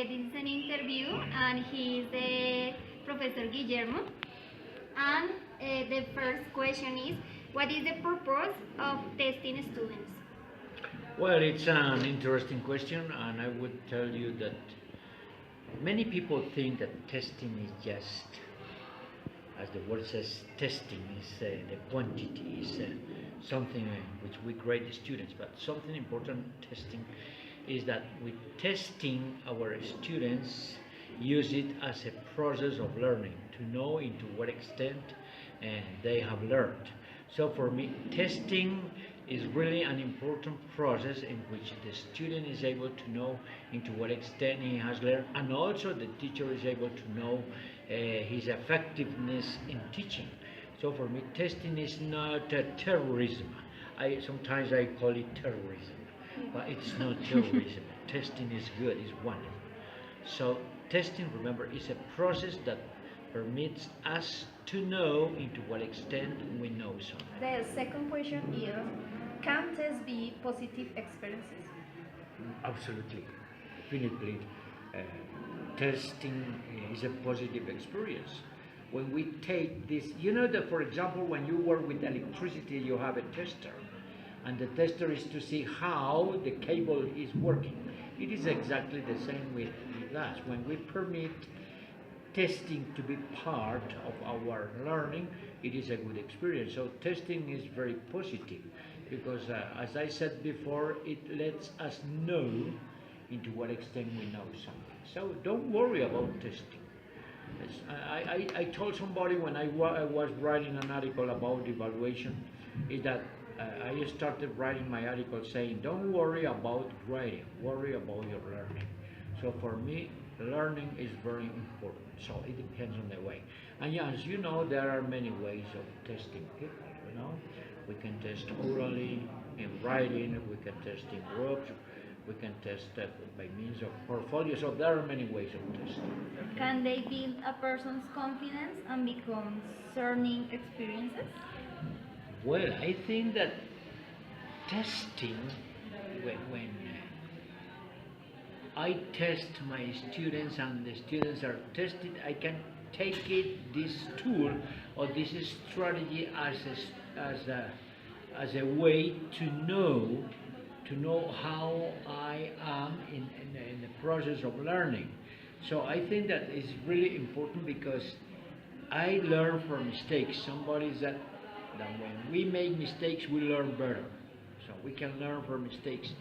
this is an interview, and he is the Professor Guillermo. And the first question is, what is the purpose of testing students? Well, it's an interesting question, and I would tell you that many people think that testing is just, as the word says, testing is the quantity, is something which we grade the students, but something important testing is that with testing our students use it as a process of learning to know into what extent they have learned. So for me, testing is really an important process in which the student is able to know into what extent he has learned, and also the teacher is able to know his effectiveness in teaching. So for me, testing is not terrorism. Sometimes I call it terrorism, but it's not terrorism. Testing is good, is one. So testing, remember, is a process that permits us to know into what extent we know something. The second question is, can tests be positive experiences? Absolutely, definitely. Testing is a positive experience. When we take this, you know that, for example, when you work with electricity, you have a tester, and the tester is to see how the cable is working. It is exactly the same with us. When we permit testing to be part of our learning, it is a good experience. So testing is very positive because, as I said before, it lets us know into what extent we know something. So don't worry about testing. I told somebody when I was writing an article about evaluation, is that I started writing my article saying, don't worry about grading, worry about your learning. So for me, learning is very important. So it depends on the way. And yeah, as you know, there are many ways of testing people, you know. We can test orally, in writing, we can test in groups, we can test by means of portfolio. So there are many ways of testing. Can they build a person's confidence and become learning experiences? Well, I think that testing, when I test my students and the students are tested, I can take this tool or this strategy as a way to know how I am in the process of learning. So I think that is really important because I learn from mistakes. Somebody said that when we make mistakes, we learn better. So we can learn from mistakes.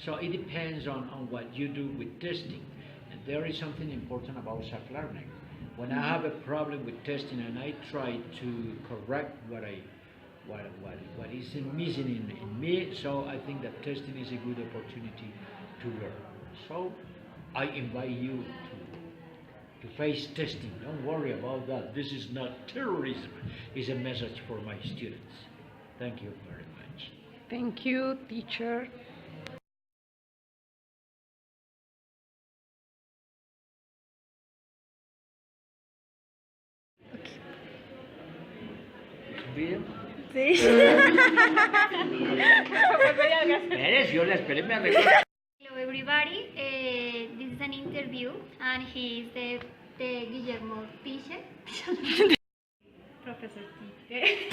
So it depends on what you do with testing. And there is something important about self-learning. When I have a problem with testing and I try to correct what is missing in me, so I think that testing is a good opportunity to learn. So I invite you to face testing. Don't worry about that. This is not terrorism. It's a message for my students. Thank you very much. Thank you, teacher. ¿Bien? Sí. Eres, yo la esperé, me arreglé. Hello everybody, this is an interview, and he is the Guillermo teacher. Professor T.